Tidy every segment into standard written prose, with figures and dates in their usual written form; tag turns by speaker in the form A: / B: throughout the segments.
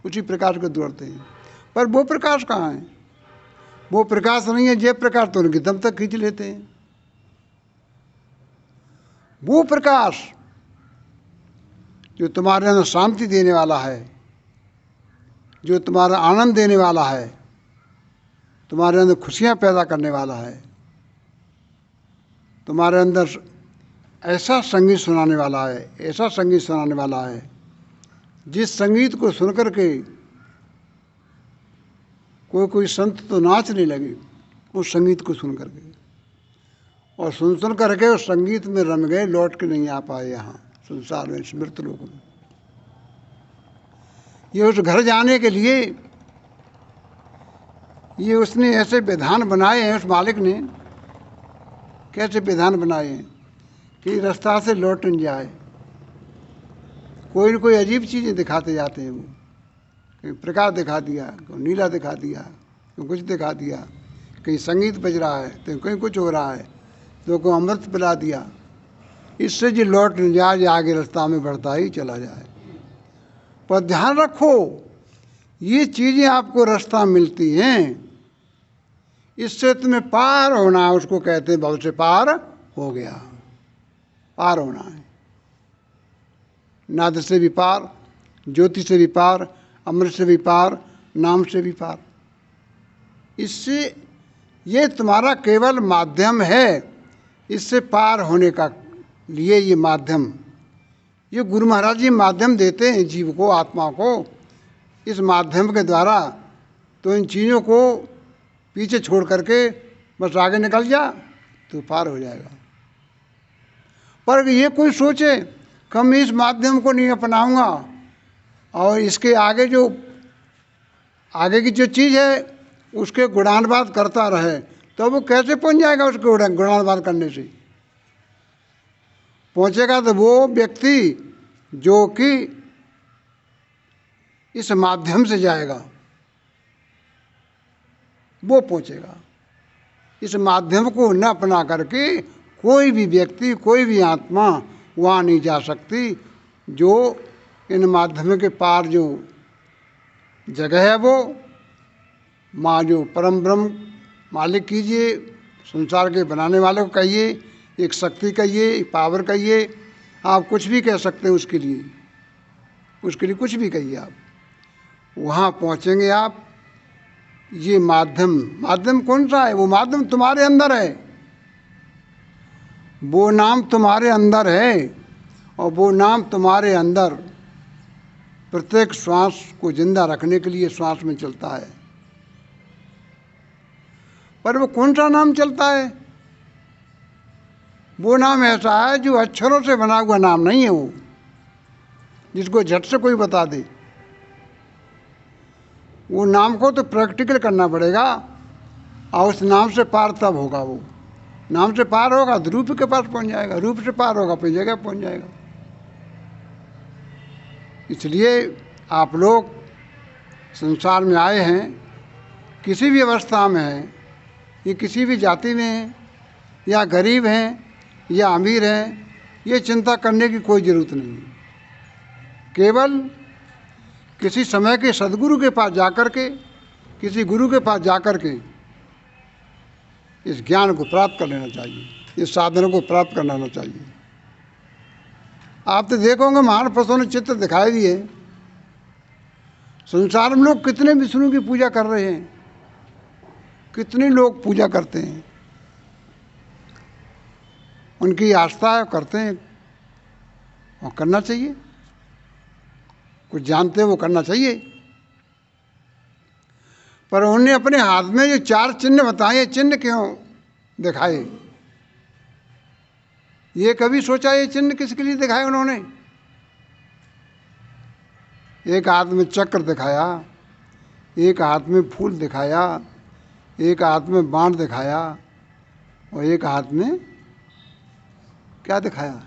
A: उसी प्रकाश को दौड़ते हैं। पर वो प्रकाश कहाँ है? वो प्रकाश नहीं है जय प्रकाश, तो उनकी दम तक खींच लेते हैं। वो प्रकाश जो तुम्हारे अंदर शांति देने वाला है, जो तुम्हारा आनंद देने वाला है, तुम्हारे अंदर खुशियाँ पैदा करने वाला है, तुम्हारे अंदर ऐसा संगीत सुनाने वाला है, ऐसा संगीत सुनाने वाला है जिस संगीत को सुनकर के कोई संत तो नाचने लगे उस संगीत को सुन करके, और सुन करके उस संगीत में रम गए, लौट के नहीं आ पाए यहाँ संसार में, स्मृत लोक में। ये उस घर जाने के लिए ये उसने ऐसे विधान बनाए हैं, उस मालिक ने कैसे विधान बनाए हैं कि रास्ता से लौट न जाए। कोई न कोई अजीब चीज़ें दिखाते जाते हैं। वो कहीं प्रकाश दिखा दिया, कहीं नीला दिखा दिया, कहीं कुछ दिखा दिया, कहीं संगीत बज रहा है तो कहीं कुछ हो रहा है, तो कोई अमृत पिला दिया। इससे जो लौट न जाए, आगे रास्ता में बढ़ता ही चला जाए। पर ध्यान रखो, ये चीज़ें आपको रास्ता मिलती हैं, इससे तुम्हें पार होना है। उसको कहते हैं भव से पार हो गया, पार होना है। नाद से भी पार, ज्योति से भी पार, अमृत से भी पार, नाम से भी पार। इससे ये तुम्हारा केवल माध्यम है, इससे पार होने का लिए ये माध्यम, ये गुरु महाराज जी माध्यम देते हैं जीव को, आत्मा को। इस माध्यम के द्वारा तो इन चीज़ों को पीछे छोड़ करके बस आगे निकल जा तो पार हो जाएगा। पर ये कोई सोचे कि मैं इस माध्यम को नहीं अपनाऊंगा और इसके आगे जो आगे की जो चीज़ है उसके गुणानुवाद करता रहे, तो वो कैसे पहुंच जाएगा? उसके गुणानुवाद करने से पहुंचेगा तो वो व्यक्ति जो कि इस माध्यम से जाएगा वो पहुंचेगा। इस माध्यम को न अपना करके कोई भी व्यक्ति, कोई भी आत्मा वहाँ नहीं जा सकती। जो इन माध्यम के पार जो जगह है वो माँ, जो परम ब्रह्म मालिक कीजिए, संसार के बनाने वाले को कहिए, एक शक्ति कहिए, एक पावर कहिए, आप कुछ भी कह सकते हैं उसके लिए, उसके लिए कुछ भी कहिए आप, वहाँ पहुँचेंगे आप। ये माध्यम कौन सा है? वो माध्यम तुम्हारे अंदर है, वो नाम तुम्हारे अंदर है, और वो नाम तुम्हारे अंदर प्रत्येक श्वास को जिंदा रखने के लिए श्वास में चलता है। पर वो कौन सा नाम चलता है? वो नाम ऐसा है जो अक्षरों से बना हुआ नाम नहीं है, वो जिसको झट से कोई बता दे। वो नाम को तो प्रैक्टिकल करना पड़ेगा, और उस नाम से पार तब होगा। वो नाम से पार होगा तो रूप के पास पहुंच जाएगा, रूप से पार होगा अपनी जगह पहुंच जाएगा। इसलिए आप लोग संसार में आए हैं, किसी भी अवस्था में हैं, ये किसी भी जाति में हैं, या गरीब हैं या अमीर हैं, ये चिंता करने की कोई ज़रूरत नहीं। केवल किसी समय के सदगुरु के पास जाकर के, किसी गुरु के पास जाकर के इस ज्ञान को प्राप्त कर लेना चाहिए, इस साधन को प्राप्त कर लेना चाहिए। आप तो देखोगे महान पुरुषों ने चित्र दिखाई दिए। संसार में लोग कितने विष्णु की पूजा कर रहे हैं, कितने लोग पूजा करते हैं, उनकी आस्था है, करते हैं, और करना चाहिए। कुछ जानते हैं वो करना चाहिए। पर उन्होंने अपने हाथ में जो 4 चिन्ह बताए, चिन्ह क्यों दिखाए? ये कभी सोचा ये चिन्ह किसके लिए दिखाए उन्होंने? एक हाथ में चक्र दिखाया, एक हाथ में फूल दिखाया, एक हाथ में बाण दिखाया, और एक हाथ में क्या दिखाया?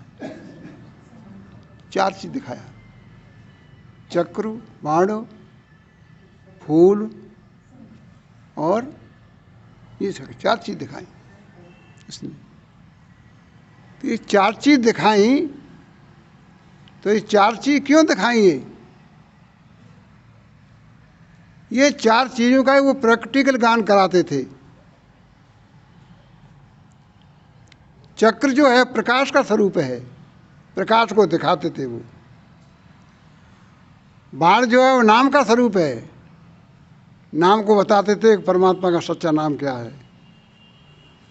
A: 4 चीज दिखाया, चक्र, बाण, फूल और ये 4 चीज दिखाई इसने। तो ये 4 चीज दिखाई, तो ये 4 चीज क्यों दिखाई? ये 4 चीज़ों का वो प्रैक्टिकल ज्ञान कराते थे। चक्र जो है प्रकाश का स्वरूप है, प्रकाश को दिखाते थे वो। बाण जो है वो नाम का स्वरूप है, नाम को बताते थे परमात्मा का सच्चा नाम क्या है।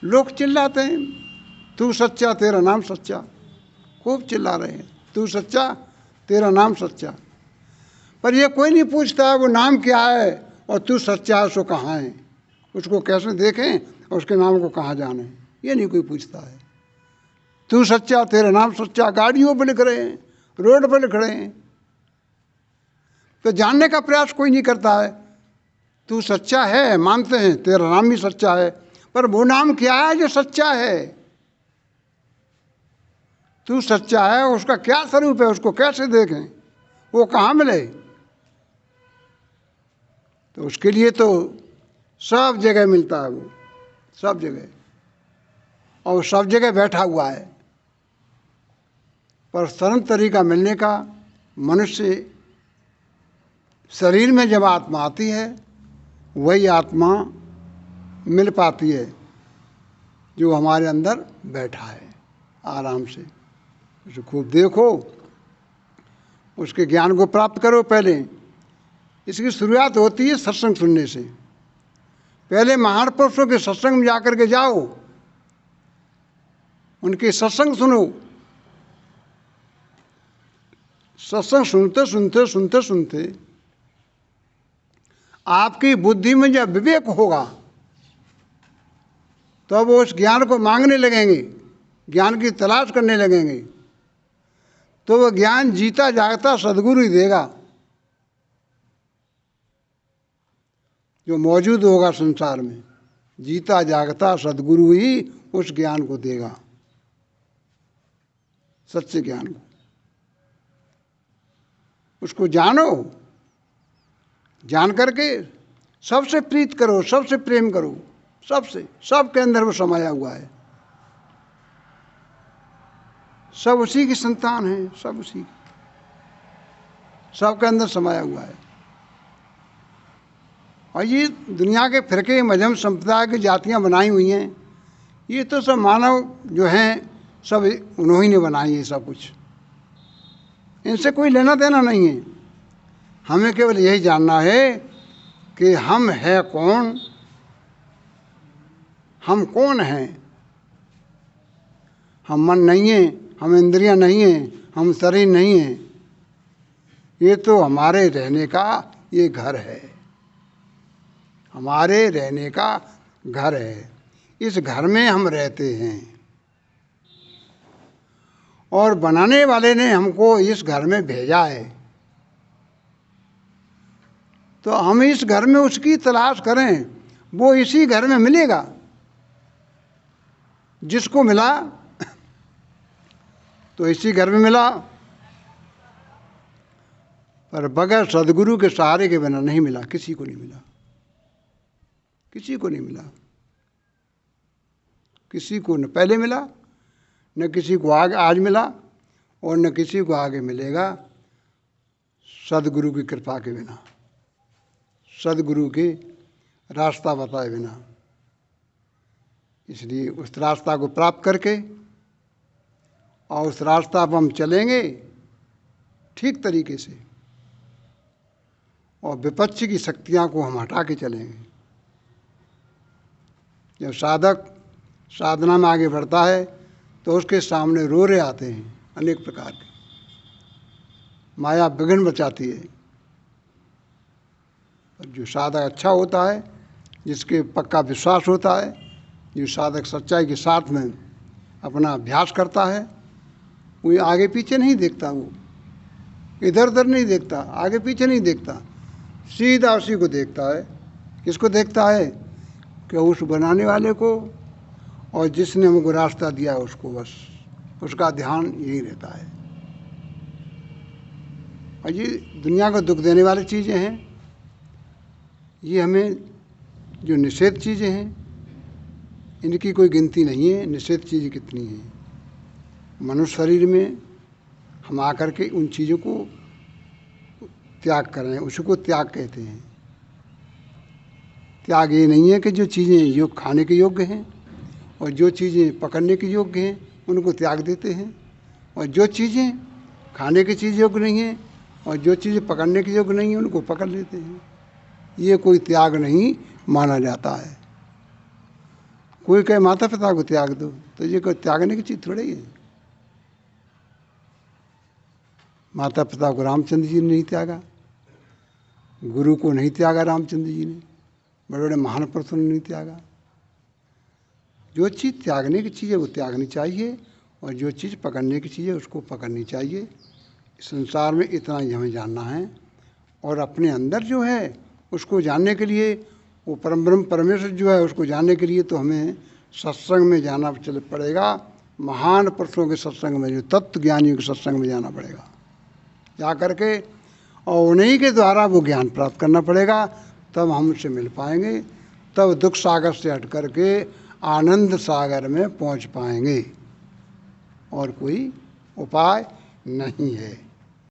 A: लोग चिल्लाते हैं तू सच्चा तेरा नाम सच्चा, खूब चिल्ला रहे हैं तू सच्चा तेरा नाम सच्चा, पर ये कोई नहीं पूछता वो नाम क्या है और तू सच्चा है सो कहाँ है, उसको कैसे देखें और उसके नाम को कहाँ जाने, ये नहीं कोई पूछता है। तू सच्चा तेरा नाम सच्चा गाड़ियों पर लिख रहे हैं, रोड पर लिख रहे हैं, तो जानने का प्रयास कोई नहीं करता है। तू सच्चा है मानते हैं, तेरा नाम भी सच्चा है, पर वो नाम क्या है जो सच्चा है? तू सच्चा है उसका क्या स्वरूप है, उसको कैसे देखें, वो कहाँ मिले? तो उसके लिए तो सब जगह मिलता है वो, सब जगह, और सब जगह बैठा हुआ है। पर सरल तरीका मिलने का, मनुष्य शरीर में जब आत्मा आती है वही आत्मा मिल पाती है जो हमारे अंदर बैठा है आराम से। उसे खूब देखो, उसके ज्ञान को प्राप्त करो। पहले इसकी शुरुआत होती है सत्संग सुनने से। पहले महान पुरुषों के सत्संग में जाकर के जाओ, उनके सत्संग सुनो। सत्संग सुनते सुनते सुनते सुनते आपकी बुद्धि में जब विवेक होगा तो वो उस ज्ञान को मांगने लगेंगे, ज्ञान की तलाश करने लगेंगे, तो वो ज्ञान जीता जागता सद्गुरु ही देगा जो मौजूद होगा संसार में। जीता जागता सद्गुरु ही उस ज्ञान को देगा, सच्चे ज्ञान को। उसको जानो, जान करके सबसे प्रीत करो, सबसे प्रेम करो, सबसे, सबके अंदर वो समाया हुआ है। सब उसी की संतान है, सब उसी की, सबके अंदर समाया हुआ है। और ये दुनिया के फिरके मजहब संप्रदाय की जातियां बनाई हुई हैं, ये तो सब मानव जो हैं सब उन्होंने ने बनाई है सब कुछ, इनसे कोई लेना देना नहीं है। हमें केवल यही जानना है कि हम है कौन, हम कौन हैं। हम मन नहीं हैं, हम इंद्रियां नहीं हैं, हम शरीर नहीं हैं, ये तो हमारे रहने का ये घर है, हमारे रहने का घर है। इस घर में हम रहते हैं और बनाने वाले ने हमको इस घर में भेजा है, तो हम इस घर में उसकी तलाश करें, वो इसी घर में मिलेगा। जिसको मिला तो इसी घर में मिला, पर बगैर सदगुरु के सहारे के बिना नहीं मिला, किसी को नहीं मिला, किसी को नहीं मिला। किसी को न पहले मिला, न किसी को आगे आज मिला, और न किसी को आगे मिलेगा सदगुरु की कृपा के बिना, सदगुरु के रास्ता बताए बिना। इसलिए उस रास्ता को प्राप्त करके और उस रास्ता पर हम चलेंगे ठीक तरीके से, और विपक्ष की शक्तियां को हम हटा के चलेंगे। जब साधक साधना में आगे बढ़ता है तो उसके सामने रोरे आते हैं अनेक प्रकार के, माया विघ्न बचाती है। जो साधक अच्छा होता है, जिसके पक्का विश्वास होता है, जो साधक सच्चाई के साथ में अपना अभ्यास करता है, वो आगे पीछे नहीं देखता, वो इधर उधर नहीं देखता, आगे पीछे नहीं देखता, सीधा उसी को देखता है। किसको देखता है? कि उस बनाने वाले को और जिसने हमको रास्ता दिया है उसको, बस उसका ध्यान यही रहता है। और ये दुनिया को दुख देने वाली चीज़ें हैं, ये हमें जो निषेध चीज़ें हैं इनकी कोई गिनती नहीं है। निषेध चीज़ें कितनी हैं। मनुष्य शरीर में हम आकर के उन चीज़ों को त्याग कर रहे हैं, उसको त्याग कहते हैं। त्याग ये नहीं है कि जो चीज़ें योग खाने के योग्य हैं और जो चीज़ें पकड़ने के योग्य हैं उनको त्याग देते हैं, और जो चीज़ें खाने की चीज़ योग्य नहीं हैं और जो चीज़ें पकड़ने की योग्य नहीं हैं उनको पकड़ लेते हैं। ये कोई त्याग नहीं माना जाता है। कोई कहे माता पिता को त्याग दो, तो ये कोई त्यागने की चीज़ थोड़ी है। माता पिता को रामचंद्र जी ने नहीं त्यागा, गुरु को नहीं त्यागा रामचंद्र जी ने, बड़े बड़े महान पुरुषों ने नहीं त्यागा। जो चीज़ त्यागने की चीज़ है वो त्यागनी चाहिए, और जो चीज़ पकड़ने की चीज़ है उसको पकड़नी चाहिए। संसार में इतना ही हमें जानना है, और अपने अंदर जो है उसको जानने के लिए, वो परम ब्रह्म परमेश्वर जो है उसको जानने के लिए तो हमें सत्संग में जाना चल पड़ेगा। महान पुरुषों के सत्संग में, जो तत्व ज्ञानियों के सत्संग में जाना पड़ेगा, जा करके और उन्हीं के द्वारा वो ज्ञान प्राप्त करना पड़ेगा। तब हम उससे मिल पाएंगे, तब दुख सागर से हट करके आनंद सागर में पहुंच पाएंगे, और कोई उपाय नहीं है।